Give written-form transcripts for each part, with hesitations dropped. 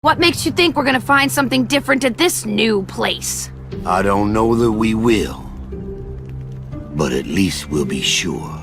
What makes you think we're gonna find something different at this new place? I don't know that we will, but at least we'll be sure.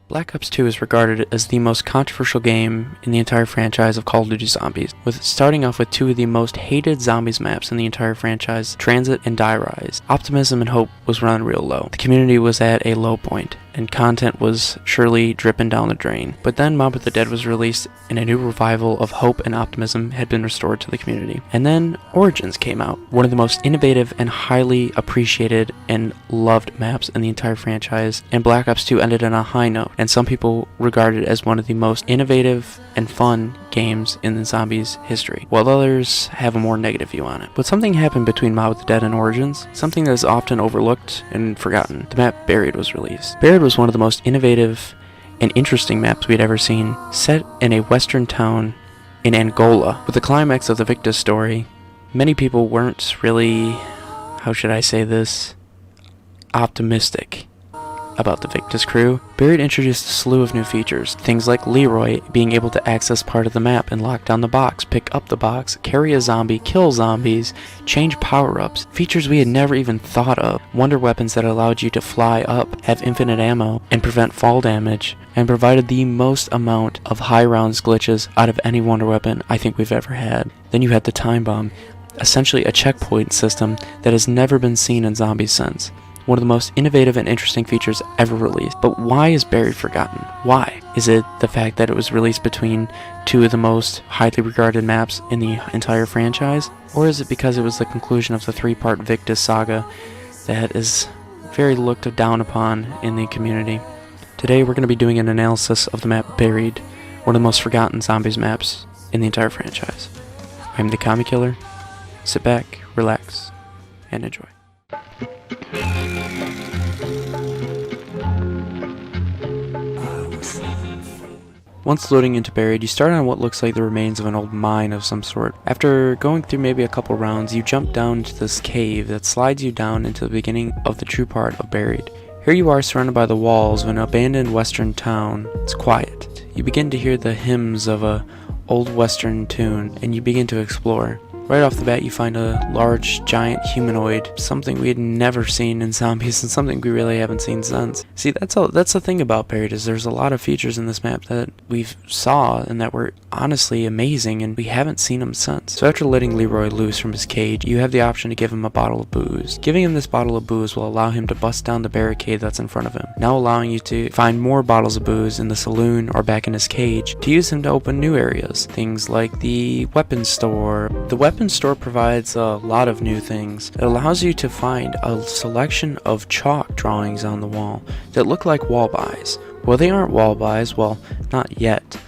Black Ops 2 is regarded as the most controversial game in the entire franchise of Call of Duty Zombies, with starting off with two of the most hated zombies maps in the entire franchise, Transit and Die Rise. Optimism and hope was running real low. The community was at a low point, and content was surely dripping down the drain. But then Mob of the Dead was released, and a new revival of hope and optimism had been restored to the community. And then Origins came out, one of the most innovative and highly appreciated and loved maps in the entire franchise, and Black Ops 2 ended on a high note, and some people regard it as one of the most innovative and fun games in the zombies history, while others have a more negative view on it. But something happened between Mob of the Dead and Origins, something that is often overlooked and forgotten. The map Buried was released. Buried was one of the most innovative and interesting maps we'd ever seen, set in a western town in Angola. With the climax of the Victus story, many people weren't really, how should I say this, optimistic about the Victus crew. Buried introduced a slew of new features, things like Leroy being able to access part of the map and lock down the box, pick up the box, carry a zombie, kill zombies, change power-ups, features we had never even thought of, wonder weapons that allowed you to fly up, have infinite ammo, and prevent fall damage, and provided the most amount of high rounds glitches out of any wonder weapon I think we've ever had. Then you had the Time Bomb, essentially a checkpoint system that has never been seen in zombies since. One of the most innovative and interesting features ever released. But why is Buried forgotten? Why? Is it the fact that it was released between two of the most highly regarded maps in the entire franchise? Or is it because it was the conclusion of the three-part Victus saga that is very looked down upon in the community? Today we're going to be doing an analysis of the map Buried, one of the most forgotten zombies maps in the entire franchise. I'm the Kami Killer. Sit back, relax, and enjoy. Once loading into Buried, you start on what looks like the remains of an old mine of some sort. After going through maybe a couple rounds, you jump down into this cave that slides you down into the beginning of the true part of Buried. Here you are surrounded by the walls of an abandoned western town. It's quiet. You begin to hear the hymns of a old western tune, and you begin to explore. Right off the bat, you find a large, giant humanoid, something we had never seen in zombies and something we really haven't seen since. See, that's the thing about Buried, is there's a lot of features in this map that we've saw and that were honestly amazing, and we haven't seen them since. So after letting Leroy loose from his cage, you have the option to give him a bottle of booze. Giving him this bottle of booze will allow him to bust down the barricade that's in front of him, now allowing you to find more bottles of booze in the saloon or back in his cage to use him to open new areas. Things like the weapons store. The weapons store provides a lot of new things. It allows you to find a selection of chalk drawings on the wall that look like wall buys. Well, they aren't wall buys, well, not yet.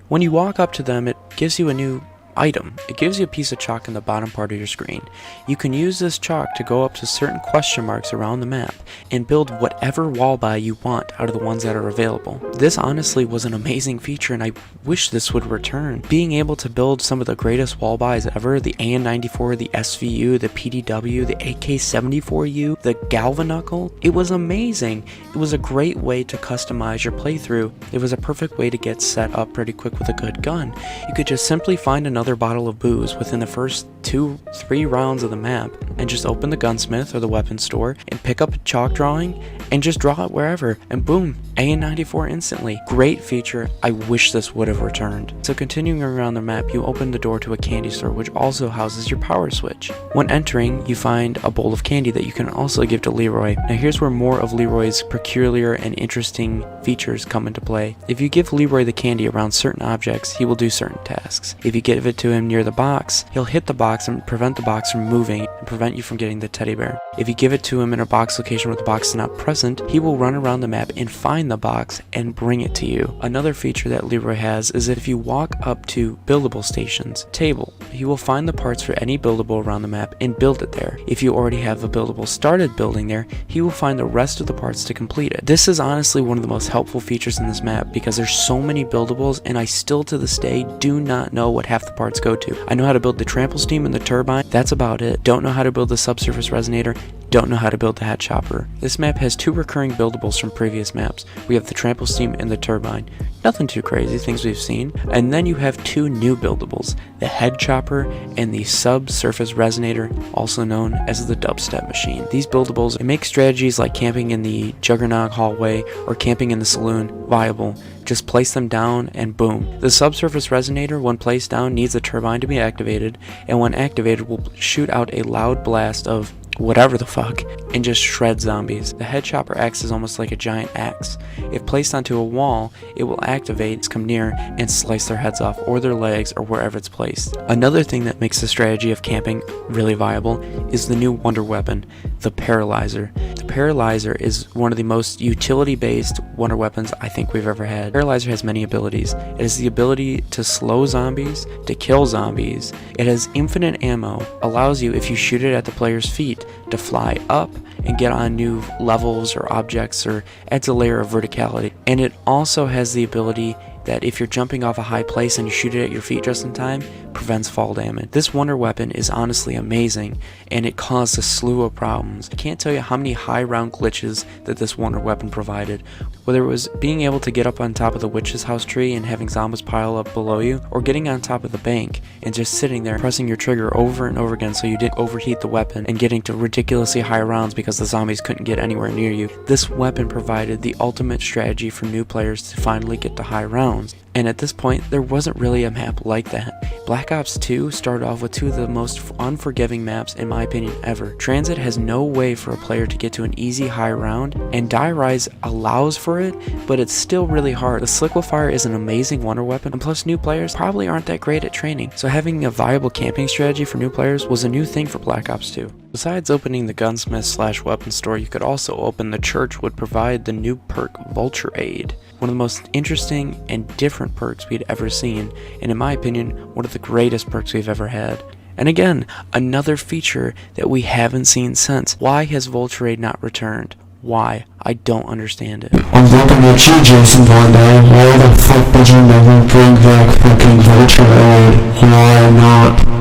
When you walk up to them, it gives you a new item. It gives you a piece of chalk in the bottom part of your screen. You can use this chalk to go up to certain question marks around the map and build whatever wall buy you want out of the ones that are available. This honestly was an amazing feature, and I wish this would return. Being able to build some of the greatest wall buys ever, the AN-94, the SVU, the PDW, the AK-74U, the Galvanuckle, it was amazing. It was a great way to customize your playthrough. It was a perfect way to get set up pretty quick with a good gun. You could just simply find another another bottle of booze within the first 2-3 rounds of the map, and just open the gunsmith or the weapon store and pick up a chalk drawing and just draw it wherever, and boom, AN-94 instantly. Great feature. I wish this would have returned. So continuing around the map, you open the door to a candy store, which also houses your power switch. When entering, you find a bowl of candy that you can also give to Leroy. Now here's where more of Leroy's peculiar and interesting features come into play. If you give Leroy the candy around certain objects, he will do certain tasks. If you give it to him near the box, he'll hit the box and prevent the box from moving and prevent you from getting the teddy bear. If you give it to him in a box location where the box is not present, he will run around the map and find the box and bring it to you. Another feature that Leroy has is that if you walk up to buildable stations, table, he will find the parts for any buildable around the map and build it there. If you already have a buildable started building there, he will find the rest of the parts to complete it. This is honestly one of the most helpful features in this map because there's so many buildables, and I still to this day do not know what half the parts go to. I know how to build the trample steam and the turbine, that's about it. Don't know how to build the subsurface resonator, don't know how to build the hat chopper. This map has 2 recurring buildables from previous maps. We have the trample steam and the turbine. Nothing too crazy, things we've seen. And then you have 2 new buildables, the head chopper and the subsurface resonator, also known as the dubstep machine. These buildables make strategies like camping in the Juggernog hallway or camping in the saloon viable. Just place them down and boom. The subsurface resonator, when placed down, needs the turbine to be activated, and when activated will shoot out a loud blast of whatever the fuck and just shred zombies. The head chopper acts as almost like a giant axe. If placed onto a wall, it will activate, come near, and slice their heads off or their legs or wherever it's placed. Another thing that makes the strategy of camping really viable is the new wonder weapon, the Paralyzer. The Paralyzer is one of the most utility-based wonder weapons I think we've ever had. Paralyzer has many abilities. It has the ability to slow zombies, to kill zombies. It has infinite ammo, allows you, if you shoot it at the player's feet, to fly up and get on new levels or objects, or adds a layer of verticality. And it also has the ability that if you're jumping off a high place and you shoot it at your feet just in time, prevents fall damage. This wonder weapon is honestly amazing, and it caused a slew of problems. I can't tell you how many high round glitches that this wonder weapon provided. Whether it was being able to get up on top of the witch's house tree and having zombies pile up below you, or getting on top of the bank and just sitting there pressing your trigger over and over again so you didn't overheat the weapon and getting to ridiculously high rounds because the zombies couldn't get anywhere near you. This weapon provided the ultimate strategy for new players to finally get to high rounds. And at this point, there wasn't really a map like that. Black Ops 2 started off with 2 of the most unforgiving maps, in my opinion, ever. Transit has no way for a player to get to an easy high round, and Die Rise allows for it, but it's still really hard. The Sliquifier is an amazing wonder weapon, and plus new players probably aren't that great at training, so having a viable camping strategy for new players was a new thing for Black Ops 2. Besides opening the gunsmith/weapon store, you could also open the church, would provide the new perk Vulture Aid. One of the most interesting and different perks we'd ever seen, and in my opinion, one of the greatest perks we've ever had. And again, another feature that we haven't seen since. Why has Vulture Aid not returned? Why? I don't understand it. I'm looking at you, Jason Bourne. Why the fuck did you never bring back fucking Vulture Aid? Why not?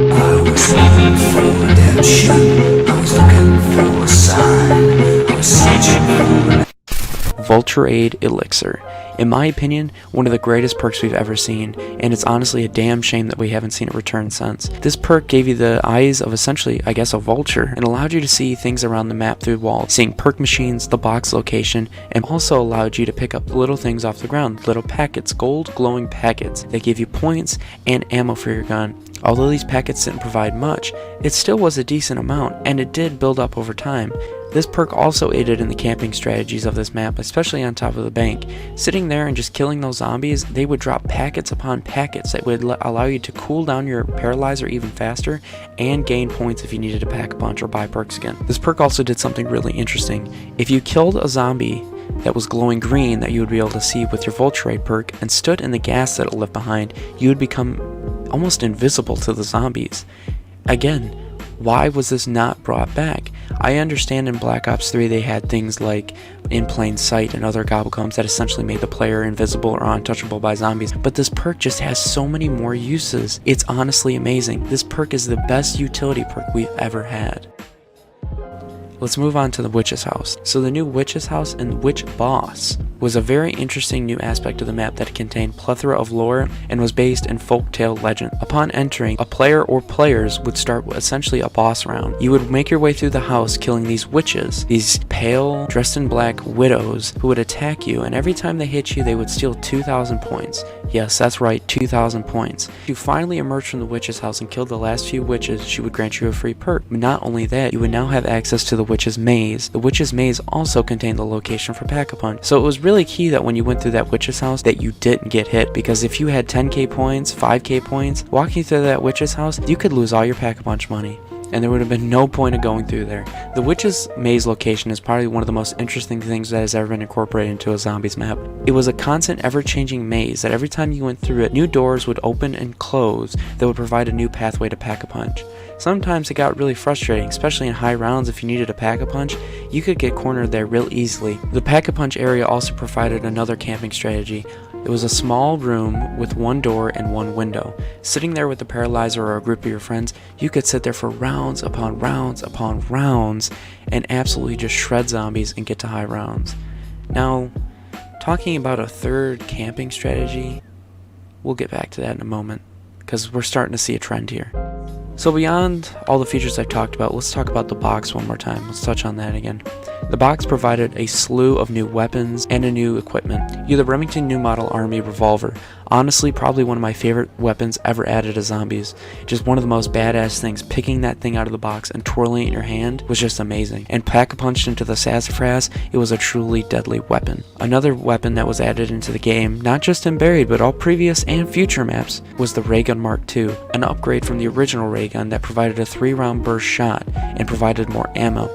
I was looking for redemption. I was looking for a sign. I was searching for Vulture Aid Elixir. In my opinion, one of the greatest perks we've ever seen, and it's honestly a damn shame that we haven't seen it return since. This perk gave you the eyes of essentially, I guess, a vulture, and allowed you to see things around the map through walls, seeing perk machines, the box location, and also allowed you to pick up little things off the ground, little packets, gold glowing packets that give you points and ammo for your gun. Although these packets didn't provide much, it still was a decent amount, and it did build up over time. This perk also aided in the camping strategies of this map, especially on top of the bank. Sitting there and just killing those zombies, they would drop packets upon packets that would allow you to cool down your paralyzer even faster and gain points if you needed to pack a punch or buy perks again. This perk also did something really interesting. If you killed a zombie that was glowing green that you would be able to see with your Vulture Aid perk and stood in the gas that it left behind, you would become almost invisible to the zombies. Again, why was this not brought back? I understand in Black Ops 3 they had things like In Plain Sight and other gobblegums that essentially made the player invisible or untouchable by zombies, but this perk just has so many more uses. It's honestly amazing. This perk is the best utility perk we've ever had. Let's move on to the Witch's House. So the new Witch's House and Witch Boss was a very interesting new aspect of the map that contained plethora of lore and was based in folktale legend. Upon entering, a player or players would start with essentially a boss round. You would make your way through the house killing these witches, these pale, dressed in black widows who would attack you, and every time they hit you they would steal 2,000 points. Yes, that's right, 2,000 points. If you finally emerged from the witch's house and killed the last few witches, she would grant you a free perk. But not only that, you would now have access to the witch's maze. The witch's maze also contained the location for Pack-a-Punch. So it was really key that when you went through that witch's house that you didn't get hit, because if you had 10k points, 5k points, walking through that witch's house, you could lose all your Pack-a-Punch money, and there would have been no point of going through there. The witch's maze location is probably one of the most interesting things that has ever been incorporated into a zombies map. It was a constant, ever-changing maze that every time you went through it, new doors would open and close that would provide a new pathway to Pack-a-Punch. Sometimes it got really frustrating, especially in high rounds. If you needed a Pack-a-Punch, you could get cornered there real easily. The Pack-a-Punch area also provided another camping strategy. It was a small room with one door and one window. Sitting there with a paralyzer or a group of your friends, you could sit there for rounds upon rounds upon rounds and absolutely just shred zombies and get to high rounds. Now, talking about a third camping strategy, we'll get back to that in a moment, because we're starting to see a trend here. So beyond all the features I've talked about, let's talk about the box one more time. Let's touch on that again. The box provided a slew of new weapons and a new equipment. You have the Remington New Model Army Revolver. Honestly, probably one of my favorite weapons ever added to zombies. Just one of the most badass things. Picking that thing out of the box and twirling it in your hand was just amazing. And Pack-a-Punched into the Sassafras, it was a truly deadly weapon. Another weapon that was added into the game, not just in Buried, but all previous and future maps, was the Ray Gun Mark II, an upgrade from the original Ray Gun that provided a 3-round burst shot and provided more ammo.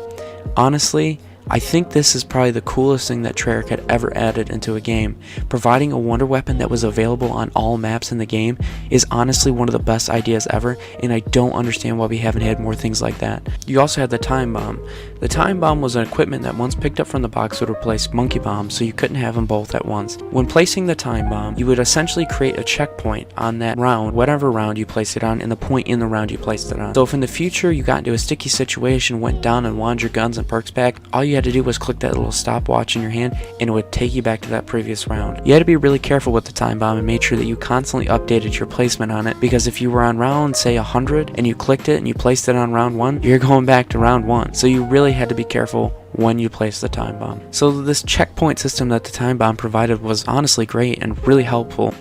Honestly, I think this is probably the coolest thing that Treyarch had ever added into a game. Providing a wonder weapon that was available on all maps in the game is honestly one of the best ideas ever, and I don't understand why we haven't had more things like that. You also had the Time Bomb. The Time Bomb was an equipment that once picked up from the box would replace Monkey Bomb, so you couldn't have them both at once. When placing the Time Bomb, you would essentially create a checkpoint on that round, whatever round you placed it on, and the point in the round you placed it on. So if in the future you got into a sticky situation, went down and wanted your guns and perks back, all you had to do was click that little stopwatch in your hand and it would take you back to that previous round. You had to be really careful with the Time Bomb and made sure that you constantly updated your placement on it, because if you were on round, say 100, and you clicked it and you placed it on round 1, you're going back to round 1. So you really had to be careful when you place the Time Bomb. So this checkpoint system that the Time Bomb provided was honestly great and really helpful.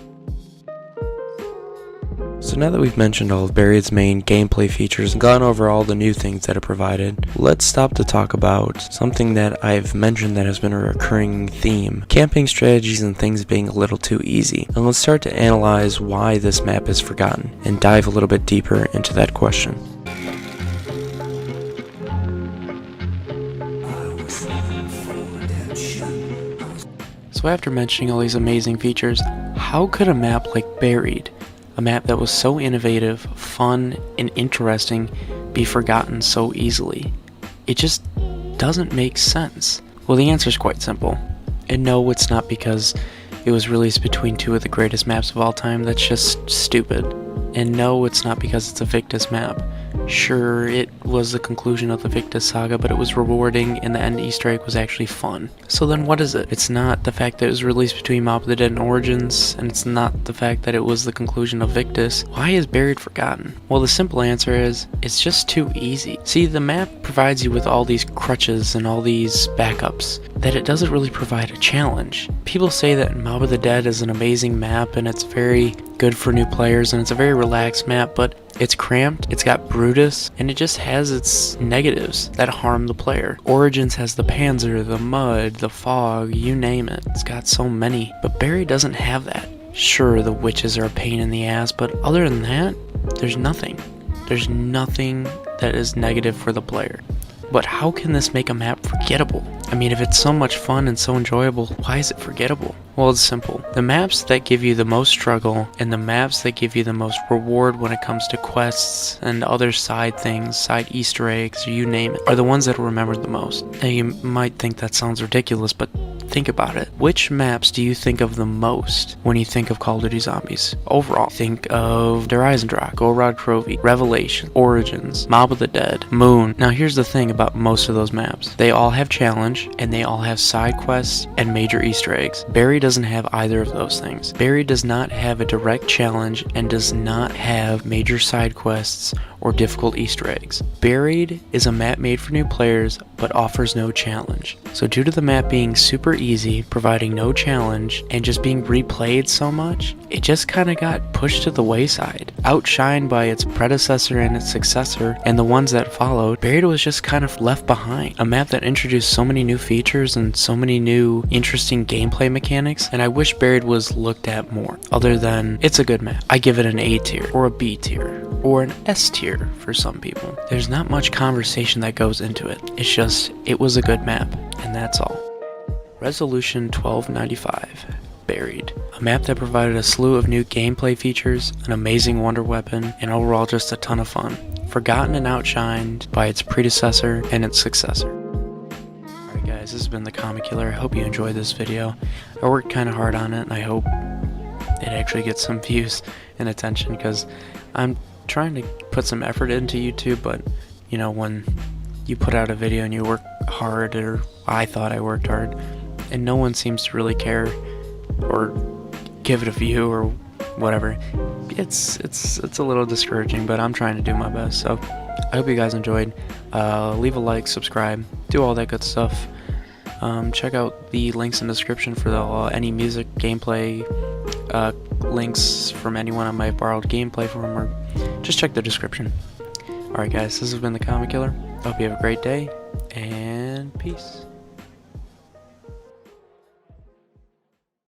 So now that we've mentioned all of Buried's main gameplay features and gone over all the new things that it provided, let's stop to talk about something that I've mentioned that has been a recurring theme: camping strategies and things being a little too easy. And let's start to analyze why this map is forgotten and dive a little bit deeper into that question. So after mentioning all these amazing features, how could a map like Buried, a map that was so innovative, fun, and interesting, be forgotten so easily? It just doesn't make sense. Well, the answer is quite simple. And no, it's not because it was released between two of the greatest maps of all time. That's just stupid. And no, it's not because it's a Victus map. Sure, it was the conclusion of the Victus saga, but it was rewarding and the end Easter egg was actually fun. So then what is it? It's not the fact that it was released between Mob of the Dead and Origins, and it's not the fact that it was the conclusion of Victus. Why is Buried forgotten? Well, the simple answer is, it's just too easy. See, the map provides you with all these crutches and all these backups, that it doesn't really provide a challenge. People say that Mob of the Dead is an amazing map and it's very good for new players and it's a very relaxed map, but it's cramped, it's got Brutus, and it just has its negatives that harm the player. Origins has the Panzer, the mud, the fog, you name it. It's got so many. But Buried doesn't have that. Sure, the witches are a pain in the ass, but other than that, there's nothing. There's nothing that is negative for the player. But how can this make a map forgettable? I mean, if it's so much fun and so enjoyable, why is it forgettable? Well, it's simple. The maps that give you the most struggle and the maps that give you the most reward when it comes to quests and other side things, side Easter eggs, you name it, are the ones that are remembered the most. Now, you might think that sounds ridiculous, but think about it. Which maps do you think of the most when you think of Call of Duty Zombies? Overall, think of Der Eisendrache, Gorod Krovi, Revelation, Origins, Mob of the Dead, Moon. Now here's the thing about most of those maps. They all have challenge, challenge, and they all have side quests and major Easter eggs. Barry doesn't have either of those things. Barry does not have a direct challenge and does not have major side quests or difficult Easter eggs. Buried is a map made for new players but offers no challenge. So due to the map being super easy, providing no challenge, and just being replayed so much, it just kind of got pushed to the wayside. Outshined by its predecessor and its successor and the ones that followed, Buried was just kind of left behind. A map that introduced so many new features and so many new interesting gameplay mechanics, and I wish Buried was looked at more. Other than, it's a good map. I give it an A tier, or a B tier, or an S tier for some people. There's not much conversation that goes into it. It's just, it was a good map, and that's all. Resolution 1295, Buried. A map that provided a slew of new gameplay features, an amazing wonder weapon, and overall just a ton of fun. Forgotten and outshined by its predecessor and its successor. Alright guys, this has been The Comic Killer. I hope you enjoyed this video. I worked kind of hard on it, and I hope it actually gets some views and attention, because I'm trying to put some effort into YouTube, but you know, when you put out a video and you work hard, or I thought I worked hard, and no one seems to really care or give it a view or whatever, it's a little discouraging, but I'm trying to do my best. So I hope you guys enjoyed. Leave a like, subscribe, do all that good stuff. Check out the links in the description for any music, gameplay, links from anyone I might have borrowed gameplay from, or just check the description. Alright guys, this has been The Comic Killer. I hope you have a great day, and peace.